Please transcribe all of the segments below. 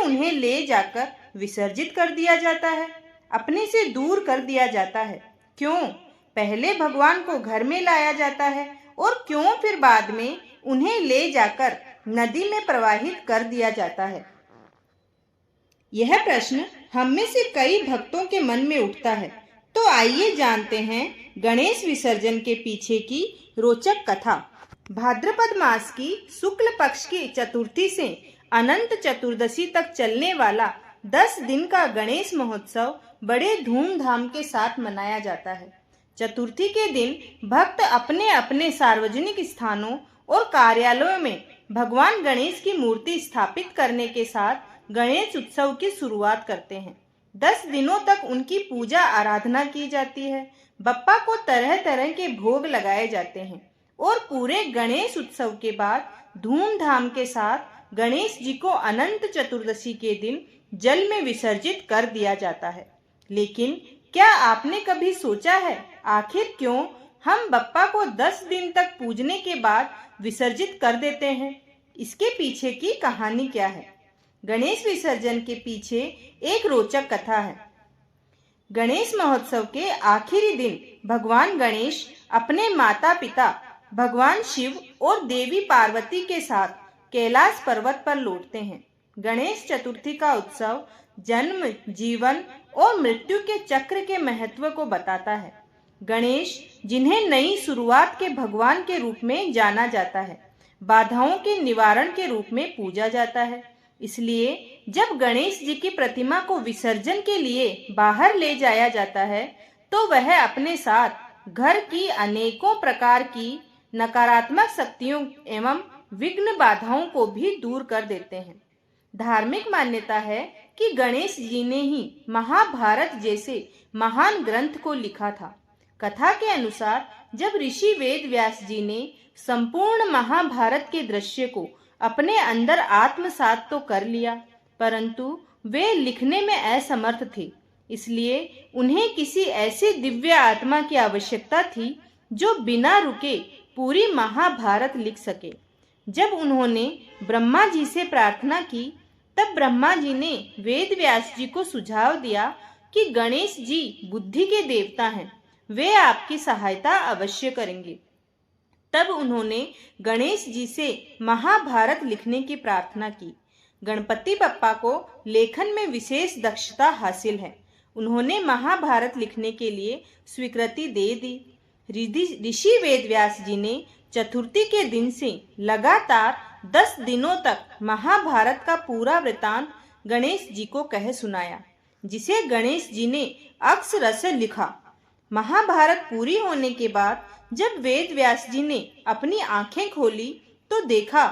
उन्हें ले जाकर विसर्जित कर दिया जाता है, अपने से दूर कर दिया जाता है? क्यों पहले भगवान को घर में लाया जाता है और क्यों फिर बाद में उन्हें ले जाकर नदी में प्रवाहित कर दिया जाता है? यह प्रश्न हम में से कई भक्तों के मन में उठता है। तो आइए जानते हैं गणेश विसर्जन के पीछे की रोचक कथा। भाद्रपद मास की शुक्ल पक्ष की चतुर्थी से अनंत चतुर्दशी तक चलने वाला 10 दिन का गणेश महोत्सव बड़े धूमधाम के साथ मनाया जाता है। चतुर्थी के दिन भक्त अपने अपने सार्वजनिक स्थानों और कार्यालयों में भगवान गणेश की मूर्ति स्थापित करने के साथ गणेश उत्सव की शुरुआत करते हैं। 10 दिनों तक उनकी पूजा आराधना की जाती है। बप्पा को तरह तरह के भोग लगाए जाते हैं और पूरे गणेश उत्सव के बाद धूमधाम के साथ गणेश जी को अनंत चतुर्दशी के दिन जल में विसर्जित कर दिया जाता है। लेकिन क्या आपने कभी सोचा है आखिर क्यों हम बप्पा को 10 दिन तक पूजने के बाद विसर्जित कर देते हैं? इसके पीछे की कहानी क्या है? गणेश विसर्जन के पीछे एक रोचक कथा है। गणेश महोत्सव के आखिरी दिन भगवान गणेश अपने माता पिता भगवान शिव और देवी पार्वती के साथ कैलाश पर्वत पर लौटते हैं। गणेश चतुर्थी का उत्सव जन्म, जीवन और मृत्यु के चक्र के महत्व को बताता है। गणेश, जिन्हें नई शुरुआत के भगवान के रूप में जाना जाता है, बाधाओं के निवारण के रूप में पूजा जाता है। इसलिए जब गणेश जी की प्रतिमा को विसर्जन के लिए बाहर ले जाया जाता है, तो वह अपने साथ घर की अनेकों प्रकार की नकारात्मक शक्तियों एवं विघ्न बाधाओं को भी दूर कर देते हैं। धार्मिक मान्यता है कि गणेश जी ने ही महाभारत जैसे महान ग्रंथ को लिखा था। कथा के अनुसार जब ऋषि वेद व्यास जी ने संपूर्ण महाभारत के दृश्य को अपने अंदर आत्मसात तो कर लिया, परंतु वे लिखने में असमर्थ थे। इसलिए उन्हें किसी ऐसी दिव्य आत्मा की आवश्यकता थी जो बिना रुके पूरी महाभारत लिख सके। जब उन्होंने ब्रह्मा जी से प्रार्थना की, तब ब्रह्मा जी ने वेद व्यास जी को सुझाव दिया कि गणेश जी बुद्धि के देवता हैं, वे आपकी सहायता अवश्य करेंगे। तब उन्होंने गणेश जी से महाभारत लिखने की प्रार्थना की। गणपति बप्पा को लेखन में विशेष दक्षता हासिल है। उन्होंने महाभारत लिखने के लिए स्वीकृति दे दी। ऋषि वेदव्यास जी ने चतुर्थी के दिन से लगातार 10 दिनों तक महाभारत का पूरा वृतांत गणेश जी को कह सुनाया, जिसे गणेश जी ने अक्षरश लिखा। महाभारत पूरी होने के बाद जब वेद व्यास जी ने अपनी आंखें खोली तो देखा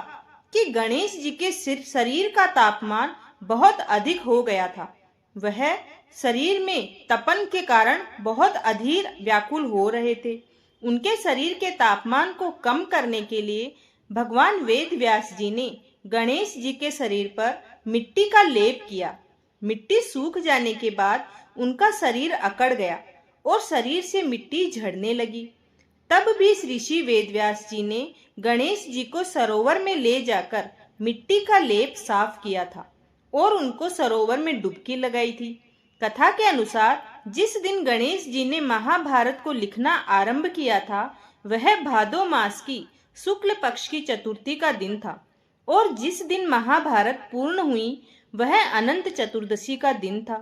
कि गणेश जी के शरीर का तापमान बहुत अधिक हो गया था। वह शरीर में तपन के कारण बहुत अधीर व्याकुल हो रहे थे। उनके शरीर के तापमान को कम करने के लिए भगवान वेद व्यास जी ने गणेश जी के शरीर पर मिट्टी का लेप किया। मिट्टी सूख जाने के बाद उनका शरीर अकड़ गया और शरीर से मिट्टी झड़ने लगी। तब भी ऋषि वेदव्यास जी ने गणेश जी को सरोवर में ले जाकर मिट्टी का लेप साफ किया था और उनको सरोवर में डुबकी लगाई थी। कथा के अनुसार जिस दिन गणेश जी ने महाभारत को लिखना आरंभ किया था, वह भादो मास की शुक्ल पक्ष की चतुर्थी का दिन था और जिस दिन महाभारत पूर्ण हुई वह अनंत चतुर्दशी का दिन था।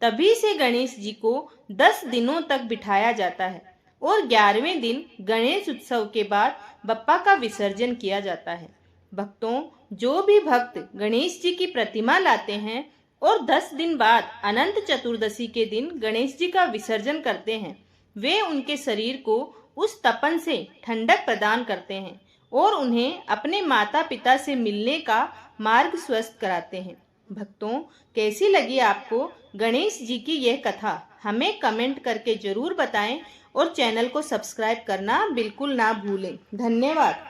तभी से गणेश जी को 10 दिनों तक बिठाया जाता है और 11वें दिन गणेश उत्सव के बाद बप्पा का विसर्जन किया जाता है। भक्तों, जो भी भक्त गणेश जी की प्रतिमा लाते हैं और 10 दिन बाद अनंत चतुर्दशी के दिन गणेश जी का विसर्जन करते हैं, वे उनके शरीर को उस तपन से ठंडक प्रदान करते हैं और उन्हें अपने माता पिता से मिलने का मार्ग स्वस्थ कराते हैं। भक्तों, कैसी लगी आपको गणेश जी की यह कथा? हमें कमेंट करके जरूर बताएं और चैनल को सब्सक्राइब करना बिल्कुल ना भूलें। धन्यवाद।